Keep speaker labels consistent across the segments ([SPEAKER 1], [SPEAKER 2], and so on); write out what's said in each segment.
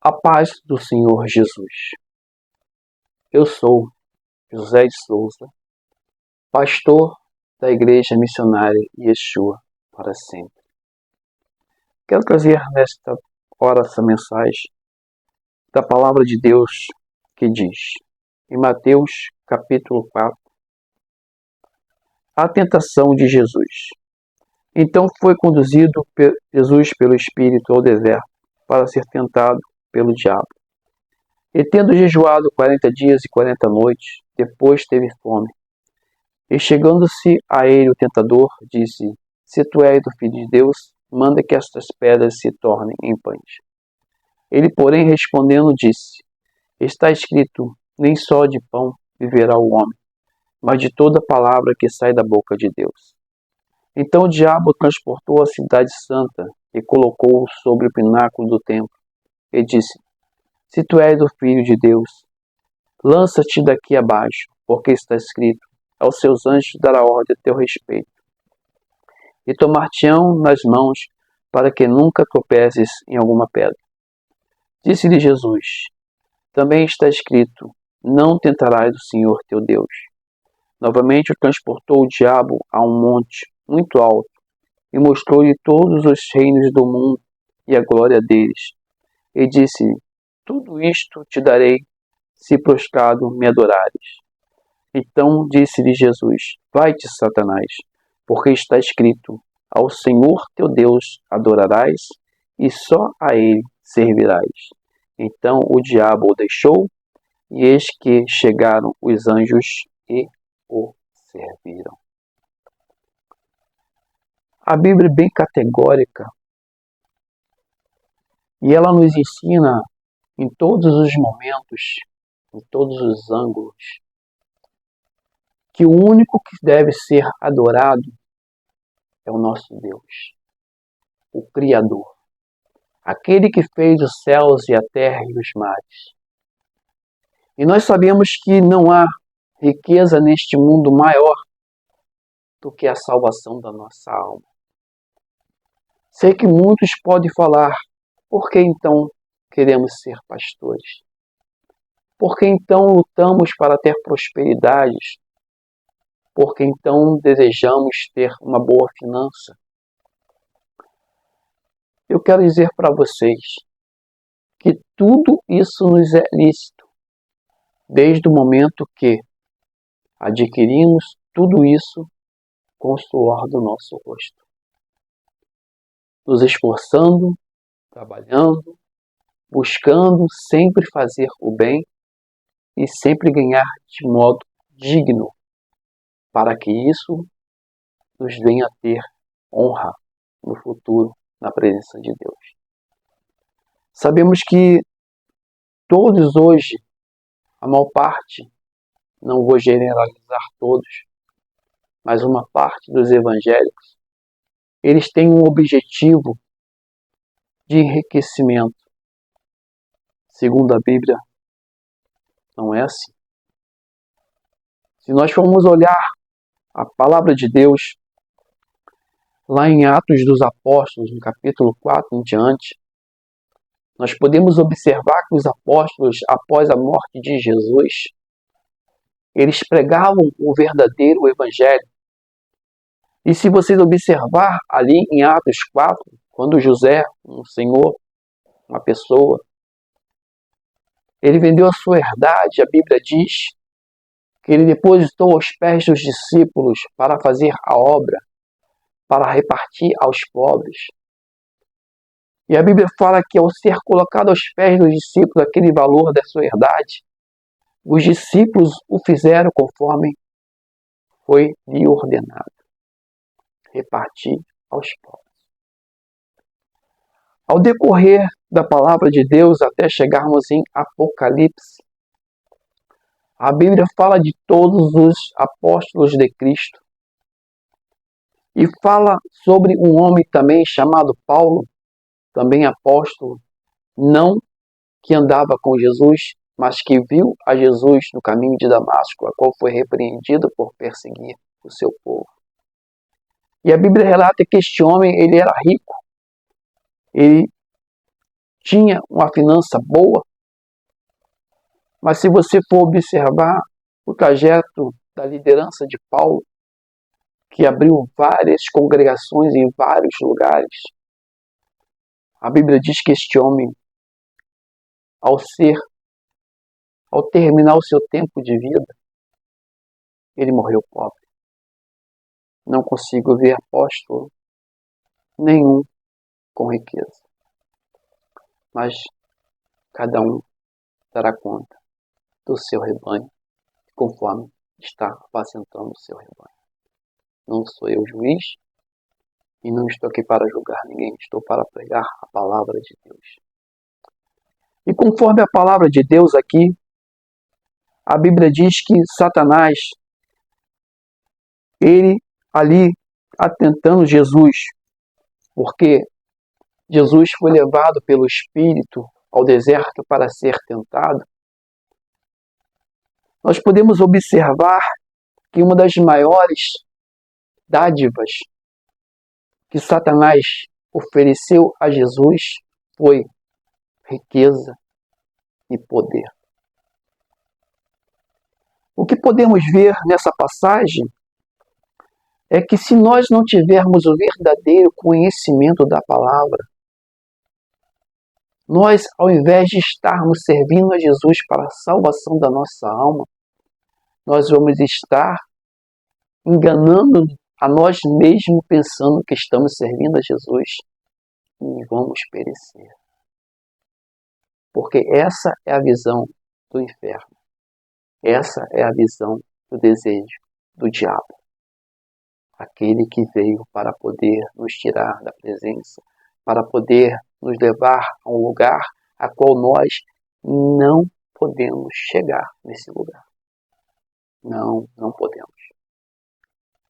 [SPEAKER 1] A paz do Senhor Jesus. Eu sou José de Souza, pastor da Igreja Missionária Yeshua para sempre. Quero trazer nesta hora essa mensagem da Palavra de Deus que diz, em Mateus capítulo 4, a tentação de Jesus. Então foi conduzido Jesus pelo Espírito ao deserto para ser tentado pelo diabo. E tendo jejuado 40 dias e 40 noites, depois teve fome. E chegando-se a ele o tentador, disse, se tu és o Filho de Deus, manda que estas pedras se tornem em pães. Ele, porém, respondendo, disse, está escrito, nem só de pão viverá o homem, mas de toda palavra que sai da boca de Deus. Então o diabo transportou a cidade santa e colocou-o sobre o pináculo do templo, e disse, se tu és o Filho de Deus, lança-te daqui abaixo, porque está escrito, aos seus anjos dará ordem a teu respeito, e tomar-te-ão nas mãos, para que nunca tropeces em alguma pedra. Disse-lhe Jesus, também está escrito, não tentarás o Senhor teu Deus. Novamente o transportou o diabo a um monte muito alto, e mostrou-lhe todos os reinos do mundo e a glória deles, e disse-lhe, tudo isto te darei, se prostrado me adorares. Então disse-lhe Jesus, vai-te, Satanás, porque está escrito, ao Senhor teu Deus adorarás, e só a ele servirás. Então o diabo o deixou, e eis que chegaram os anjos e o serviram. A Bíblia é bem categórica, e ela nos ensina em todos os momentos, em todos os ângulos, que o único que deve ser adorado é o nosso Deus, o Criador, aquele que fez os céus e a terra e os mares. E nós sabemos que não há riqueza neste mundo maior do que a salvação da nossa alma. Sei que muitos podem falar, por que então queremos ser pastores? Por que então lutamos para ter prosperidades? Por que então desejamos ter uma boa finança? Eu quero dizer para vocês que tudo isso nos é lícito, desde o momento que adquirimos tudo isso com o suor do nosso rosto. Nos esforçando, trabalhando, buscando sempre fazer o bem e sempre ganhar de modo digno, para que isso nos venha a ter honra no futuro, na presença de Deus. Sabemos que todos hoje, a maior parte, não vou generalizar todos, mas uma parte dos evangélicos, eles têm um objetivo de enriquecimento. Segundo a Bíblia, não é assim. Se nós formos olhar a palavra de Deus, lá em Atos dos Apóstolos, no capítulo 4 em diante, nós podemos observar que os apóstolos, após a morte de Jesus, eles pregavam o verdadeiro evangelho. E se vocês observar ali em Atos 4, quando José, um senhor, uma pessoa, ele vendeu a sua herdade, a Bíblia diz que ele depositou aos pés dos discípulos para fazer a obra, para repartir aos pobres. E a Bíblia fala que ao ser colocado aos pés dos discípulos aquele valor da sua herdade, os discípulos o fizeram conforme foi lhe ordenado, repartir aos pobres. Ao decorrer da palavra de Deus até chegarmos em Apocalipse, a Bíblia fala de todos os apóstolos de Cristo e fala sobre um homem também chamado Paulo, também apóstolo, não que andava com Jesus, mas que viu a Jesus no caminho de Damasco, a qual foi repreendido por perseguir o seu povo. E a Bíblia relata que este homem ele era rico, ele tinha uma finança boa, mas se você for observar o trajeto da liderança de Paulo, que abriu várias congregações em vários lugares, a Bíblia diz que este homem, ao terminar o seu tempo de vida, ele morreu pobre. Não consigo ver apóstolo nenhum com riqueza. Mas cada um dará conta do seu rebanho, conforme está apacentando o seu rebanho. Não sou eu juiz e não estou aqui para julgar ninguém, estou para pregar a palavra de Deus. E conforme a palavra de Deus aqui, a Bíblia diz que Satanás, ele ali atentando Jesus, porque Jesus foi levado pelo Espírito ao deserto para ser tentado, nós podemos observar que uma das maiores dádivas que Satanás ofereceu a Jesus foi riqueza e poder. O que podemos ver nessa passagem é que se nós não tivermos o verdadeiro conhecimento da palavra, nós, ao invés de estarmos servindo a Jesus para a salvação da nossa alma, nós vamos estar enganando a nós mesmos pensando que estamos servindo a Jesus e vamos perecer. Porque essa é a visão do inferno. Essa é a visão do desejo do diabo. Aquele que veio para poder nos tirar da presença, para poder nos levar a um lugar a qual nós não podemos chegar nesse lugar. Não podemos.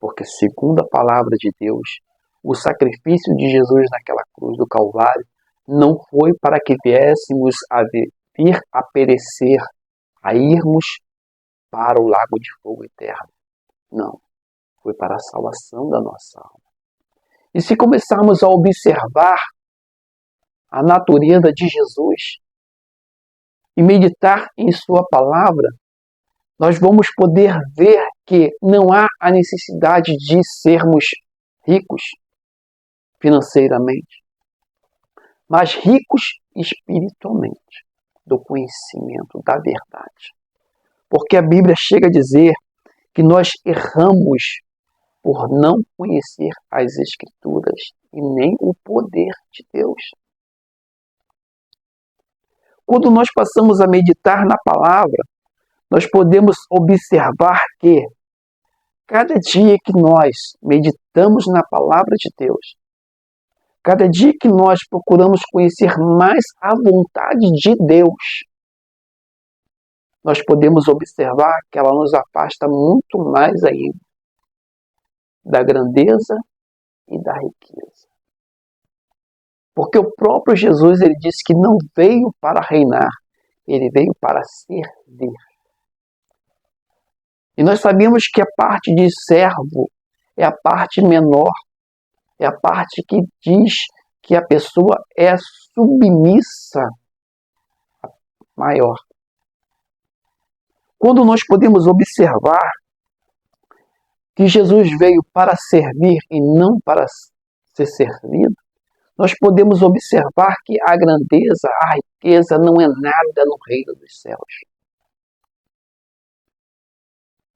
[SPEAKER 1] Porque segundo a palavra de Deus, o sacrifício de Jesus naquela cruz do Calvário não foi para que viéssemos a vir a perecer, a irmos para o lago de fogo eterno. Não, foi para a salvação da nossa alma. E se começarmos a observar a natureza de Jesus e meditar em sua palavra, nós vamos poder ver que não há a necessidade de sermos ricos financeiramente, mas ricos espiritualmente, do conhecimento da verdade. Porque a Bíblia chega a dizer que nós erramos por não conhecer as Escrituras e nem o poder de Deus. Quando nós passamos a meditar na palavra, nós podemos observar que cada dia que nós meditamos na palavra de Deus, cada dia que nós procuramos conhecer mais a vontade de Deus, nós podemos observar que ela nos afasta muito mais ainda da grandeza e da riqueza. Porque o próprio Jesus, ele disse que não veio para reinar, ele veio para servir. E nós sabemos que a parte de servo é a parte menor, é a parte que diz que a pessoa é submissa à maior. Quando nós podemos observar que Jesus veio para servir e não para ser servido, nós podemos observar que a grandeza, a riqueza não é nada no reino dos céus.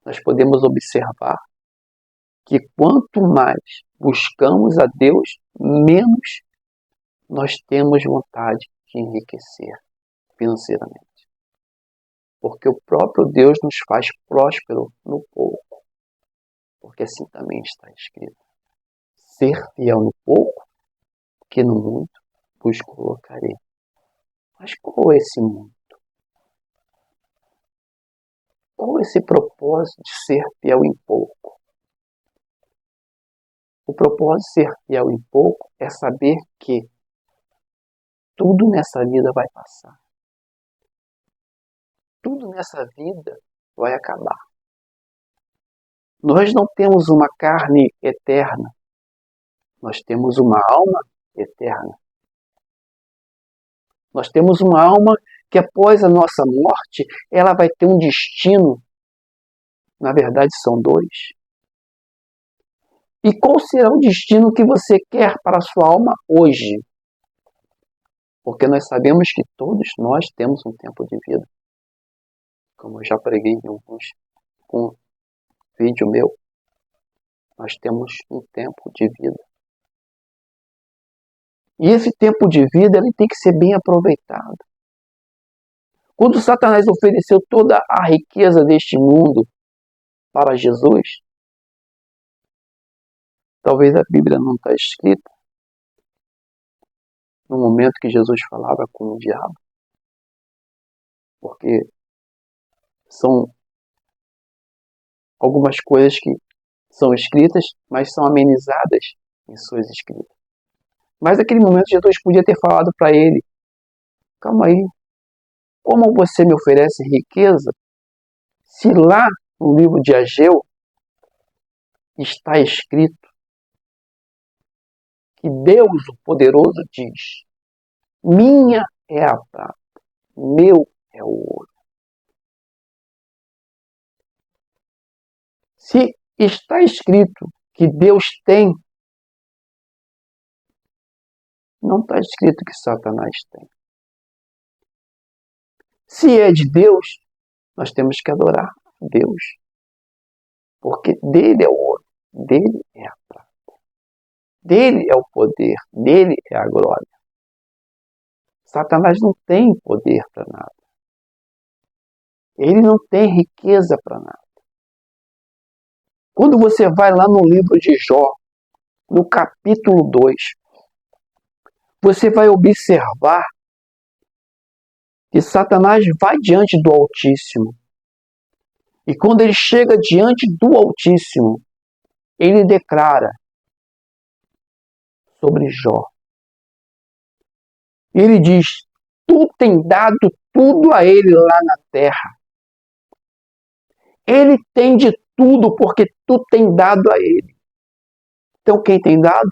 [SPEAKER 1] Nós podemos observar que quanto mais buscamos a Deus, menos nós temos vontade de enriquecer financeiramente. Porque o próprio Deus nos faz próspero no pouco. Porque assim também está escrito. Ser fiel no pouco, que no muito vos colocarei. Mas qual é esse muito? Qual é esse propósito de ser fiel em pouco? O propósito de ser fiel em pouco é saber que tudo nessa vida vai passar. Tudo nessa vida vai acabar. Nós não temos uma carne eterna. Nós temos uma alma eterna. Nós temos uma alma que após a nossa morte, ela vai ter um destino. Na verdade, são dois. E qual será o destino que você quer para a sua alma hoje? Porque nós sabemos que todos nós temos um tempo de vida. Como eu já preguei em um vídeo meu, nós temos um tempo de vida. E esse tempo de vida ele tem que ser bem aproveitado. Quando Satanás ofereceu toda a riqueza deste mundo para Jesus, talvez a Bíblia não está escrita, no momento que Jesus falava com o diabo, porque são algumas coisas que são escritas, mas são amenizadas em suas escritas. Mas naquele momento Jesus podia ter falado para ele, calma aí, como você me oferece riqueza, se lá no livro de Ageu está escrito que Deus, o poderoso, diz, minha é a prata, meu é o ouro. Se está escrito que Deus tem, não está escrito que Satanás tem. Se é de Deus, nós temos que adorar a Deus. Porque dele é o ouro, dele é a prata. Dele é o poder, dele é a glória. Satanás não tem poder para nada. Ele não tem riqueza para nada. Quando você vai lá no livro de Jó, no capítulo 2, você vai observar que Satanás vai diante do Altíssimo. E quando ele chega diante do Altíssimo, ele declara sobre Jó. Ele diz, tu tem dado tudo a ele lá na terra. Ele tem de tudo porque tu tem dado a ele. Então quem tem dado?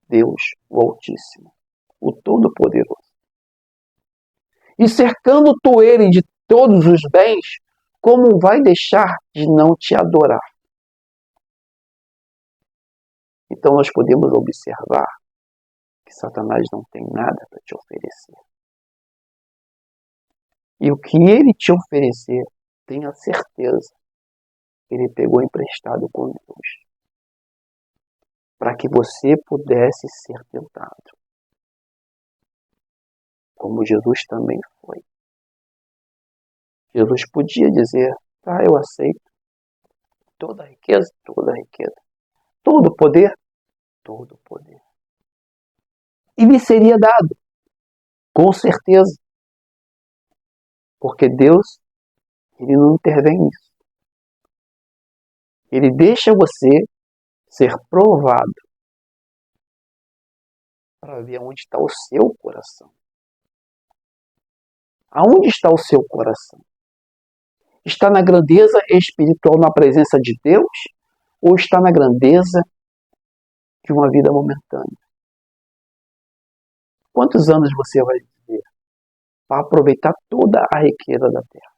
[SPEAKER 1] Deus, o Altíssimo, o Todo-Poderoso. E cercando tu ele de todos os bens, como vai deixar de não te adorar? Então nós podemos observar que Satanás não tem nada para te oferecer. E o que ele te oferecer, tenha certeza, ele pegou emprestado com Deus, para que você pudesse ser tentado, como Jesus também foi. Jesus podia dizer, tá, eu aceito toda a riqueza, todo o poder, todo o poder. E lhe seria dado, com certeza, porque Deus, ele não intervém nisso. Ele deixa você ser provado para ver onde está o seu coração. Aonde está o seu coração? Está na grandeza espiritual na presença de Deus? Ou está na grandeza de uma vida momentânea? Quantos anos você vai viver para aproveitar toda a riqueza da terra?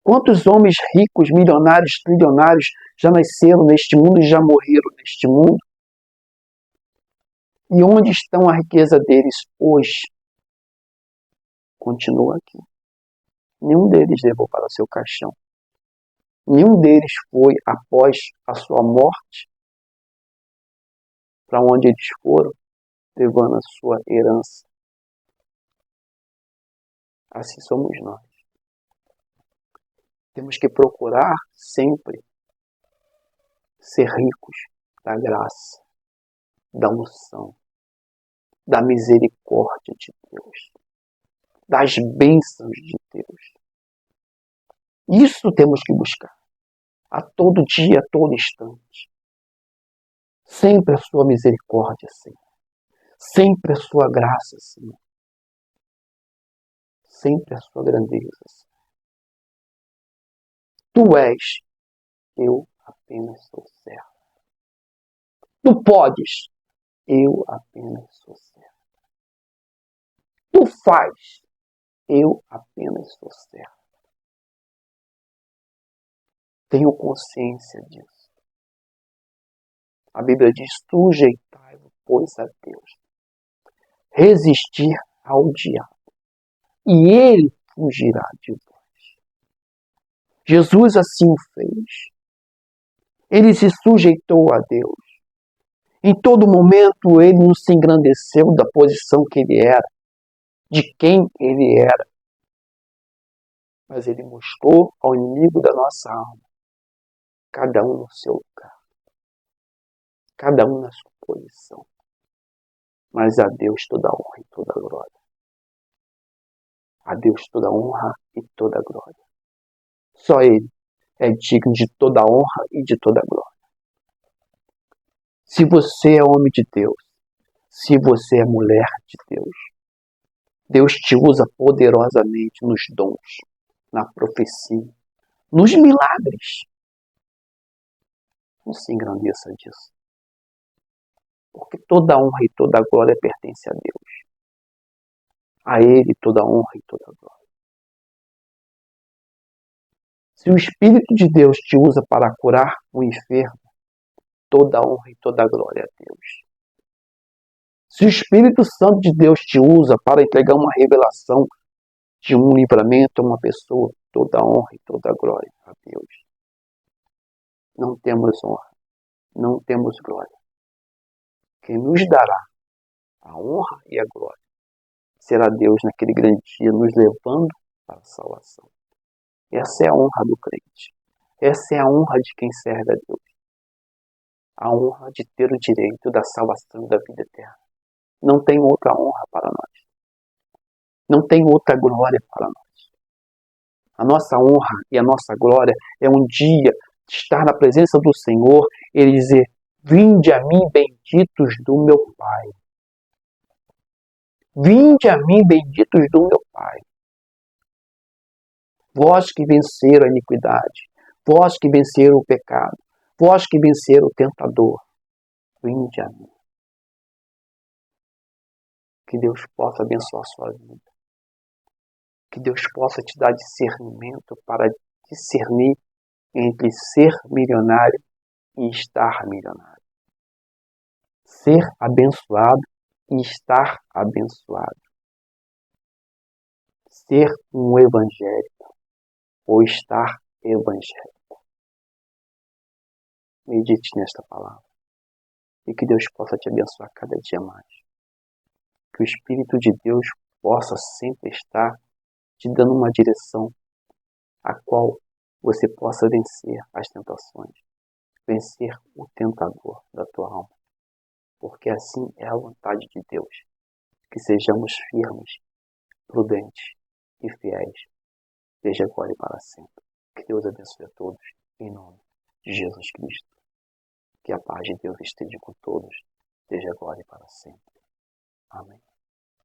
[SPEAKER 1] Quantos homens ricos, milionários, trilionários já nasceram neste mundo e já morreram neste mundo? E onde estão a riqueza deles hoje? Continua aqui. Nenhum deles levou para seu caixão. Nenhum deles foi, após a sua morte, para onde eles foram, levando a sua herança. Assim somos nós. Temos que procurar sempre ser ricos da graça, da unção, da misericórdia de Deus, das bênçãos de Deus. Isso temos que buscar, a todo dia, a todo instante. Sempre a sua misericórdia, Senhor. Sempre a sua graça, Senhor. Sempre a sua grandeza, Senhor. Tu és, eu apenas sou servo. Tu podes, eu apenas sou servo. tu faz, eu apenas sou servo. Tenho consciência disso. A Bíblia diz, sujeitai-vos, pois, a Deus. Resistir ao diabo, e ele fugirá de vós. Jesus assim o fez. Ele se sujeitou a Deus. Em todo momento ele não se engrandeceu da posição que ele era, de quem ele era. Mas ele mostrou ao inimigo da nossa alma, cada um no seu lugar, cada um na sua posição. Mas a Deus toda a honra e toda a glória. A Deus toda a honra e toda a glória. Só Ele é digno de toda a honra e de toda a glória. Se você é homem de Deus, se você é mulher de Deus, Deus te usa poderosamente nos dons, na profecia, nos milagres. Não se engrandeça disso. Porque toda a honra e toda a glória pertence a Deus. A Ele toda a honra e toda a glória. Se o Espírito de Deus te usa para curar o enfermo, toda a honra e toda a glória a Deus. Se o Espírito Santo de Deus te usa para entregar uma revelação de um livramento a uma pessoa, toda a honra e toda a glória a Deus. Não temos honra, não temos glória. Quem nos dará a honra e a glória será Deus naquele grande dia, nos levando para a salvação. Essa é a honra do crente. Essa é a honra de quem serve a Deus. A honra de ter o direito da salvação e da vida eterna. Não tem outra honra para nós. Não tem outra glória para nós. A nossa honra e a nossa glória é um dia de estar na presença do Senhor e Ele dizer, vinde a mim, benditos do meu Pai. Vinde a mim, benditos do meu Pai. Vós que venceram a iniquidade, vós que venceram o pecado, vós que venceram o tentador, vinde a mim. Que Deus possa abençoar a sua vida. Que Deus possa te dar discernimento para discernir entre ser milionário e estar milionário. Ser abençoado e estar abençoado. Ser um evangélico ou estar evangélico. Medite nesta palavra. E que Deus possa te abençoar cada dia mais. Que o Espírito de Deus possa sempre estar te dando uma direção a qual você possa vencer as tentações. Vencer o tentador da tua alma. Porque assim é a vontade de Deus. Que sejamos firmes, prudentes e fiéis. Desde agora e para sempre. Que Deus abençoe a todos, em nome de Jesus Cristo. Que a paz de Deus esteja com todos, desde agora e para sempre. Amém.